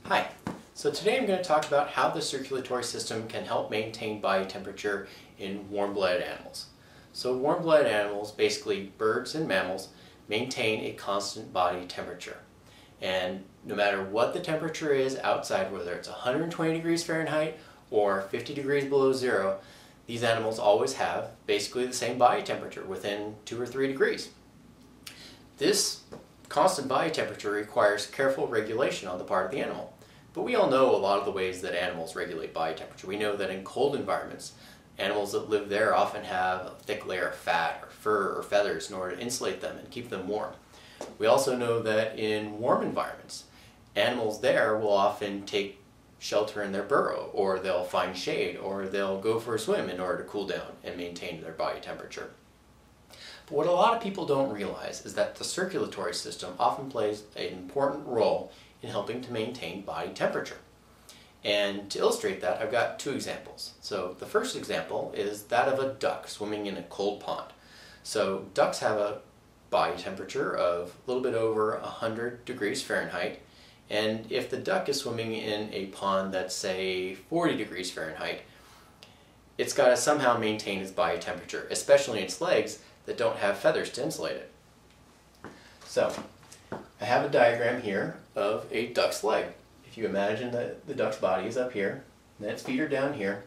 Hi, so today I'm going to talk about how the circulatory system can help maintain body temperature in warm-blooded animals. So warm-blooded animals, basically birds and mammals, maintain a constant body temperature. And no matter what the temperature is outside, whether it's 120 degrees Fahrenheit or 50 degrees below zero, these animals always have basically the same body temperature within 2 or 3 degrees. This constant body temperature requires careful regulation on the part of the animal. But we all know a lot of the ways that animals regulate body temperature. We know that in cold environments, animals that live there often have a thick layer of fat or fur or feathers in order to insulate them and keep them warm. We also know that in warm environments, animals there will often take shelter in their burrow, or they'll find shade, or they'll go for a swim in order to cool down and maintain their body temperature. But what a lot of people don't realize is that the circulatory system often plays an important role in helping to maintain body temperature. And to illustrate that, I've got two examples. So the first example is that of a duck swimming in a cold pond. So ducks have a body temperature of a little bit over 100 degrees Fahrenheit. And if the duck is swimming in a pond that's, say, 40 degrees Fahrenheit, it's got to somehow maintain its body temperature, especially its legs that don't have feathers to insulate it. So I have a diagram here of a duck's leg. If you imagine that the duck's body is up here, and then its feet are down here,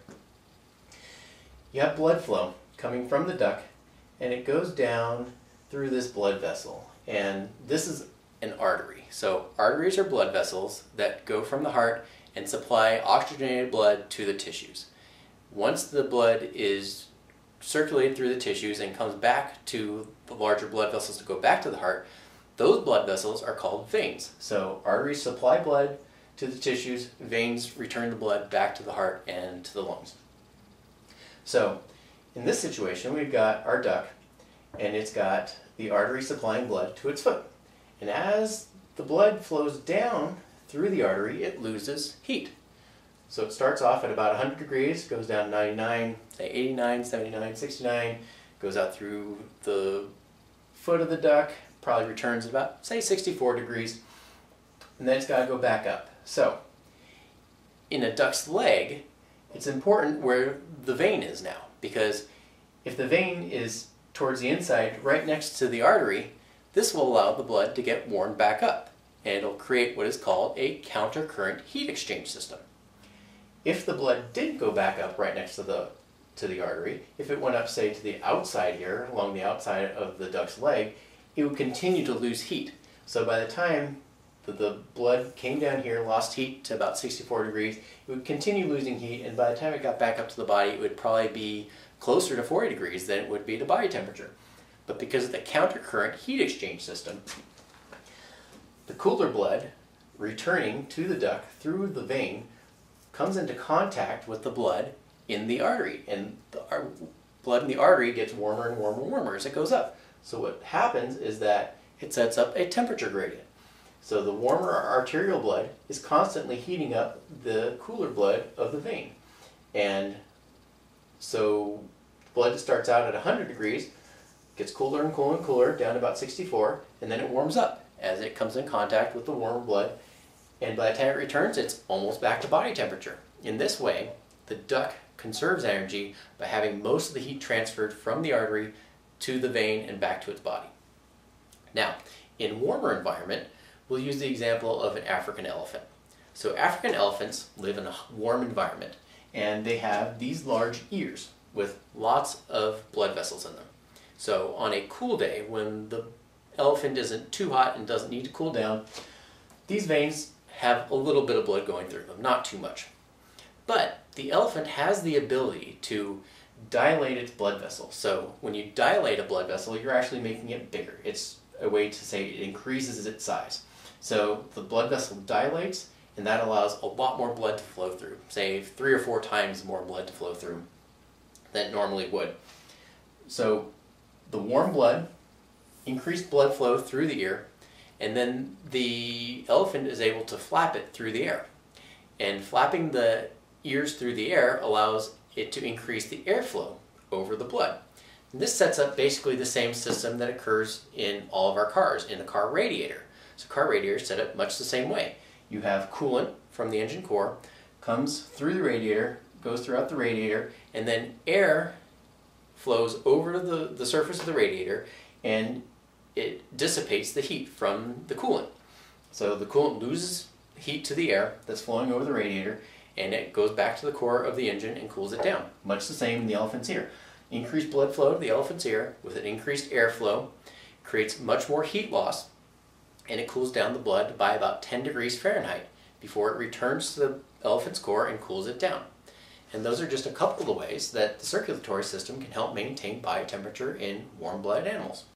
you have blood flow coming from the duck, and it goes down through this blood vessel. And this is an artery. So arteries are blood vessels that go from the heart and supply oxygenated blood to the tissues. Once the blood is circulated through the tissues and comes back to the larger blood vessels to go back to the heart, those blood vessels are called veins. So arteries supply blood to the tissues, veins return the blood back to the heart and to the lungs. So in this situation, we've got our duck, and it's got the artery supplying blood to its foot. And as the blood flows down through the artery, it loses heat. So it starts off at about 100 degrees, goes down to 99, say 89, 79, 69, goes out through the foot of the duck, probably returns at about, say, 64 degrees, and then it's got to go back up. So in a duck's leg, it's important where the vein is now, because if the vein is towards the inside, right next to the artery, this will allow the blood to get warmed back up, and it'll create what is called a countercurrent heat exchange system. If the blood did go back up right next to the artery, if it went up, say, to the outside here, along the outside of the duck's leg, it would continue to lose heat. So by the time that the blood came down here, lost heat to about 64 degrees, it would continue losing heat, and by the time it got back up to the body, it would probably be closer to 40 degrees than it would be to body temperature. But because of the countercurrent heat exchange system, the cooler blood returning to the duck through the vein comes into contact with the blood in the artery, and the blood in the artery gets warmer and warmer and warmer as it goes up. So what happens is that it sets up a temperature gradient. So the warmer arterial blood is constantly heating up the cooler blood of the vein. And so blood starts out at 100 degrees, gets cooler and cooler and cooler, down to about 64, and then it warms up as it comes in contact with the warmer blood. And by the time it returns, it's almost back to body temperature. In this way, the duck conserves energy by having most of the heat transferred from the artery to the vein and back to its body. Now, in warmer environment, we'll use the example of an African elephant. So African elephants live in a warm environment, and they have these large ears with lots of blood vessels in them. So on a cool day, when the elephant isn't too hot and doesn't need to cool down, these veins have a little bit of blood going through them, not too much. But the elephant has the ability to dilate its blood vessel. So when you dilate a blood vessel, you're actually making it bigger. It's a way to say it increases its size. So the blood vessel dilates, and that allows a lot more blood to flow through, say 3 or 4 times more blood to flow through than it normally would. So the warm blood, increased blood flow through the ear, and then the elephant is able to flap it through the air. And flapping the ears through the air allows it to increase the airflow over the blood. And this sets up basically the same system that occurs in all of our cars, in the car radiator. So car radiators set up much the same way. you have coolant from the engine core, comes through the radiator, goes throughout the radiator, and then air flows over the surface of the radiator, and it dissipates the heat from the coolant. So the coolant loses heat to the air that's flowing over the radiator, and it goes back to the core of the engine and cools it down. Much the same in the elephant's ear. Increased blood flow to the elephant's ear with an increased airflow creates much more heat loss, and it cools down the blood by about 10 degrees Fahrenheit before it returns to the elephant's core and cools it down. And those are just a couple of the ways that the circulatory system can help maintain body temperature in warm-blooded animals.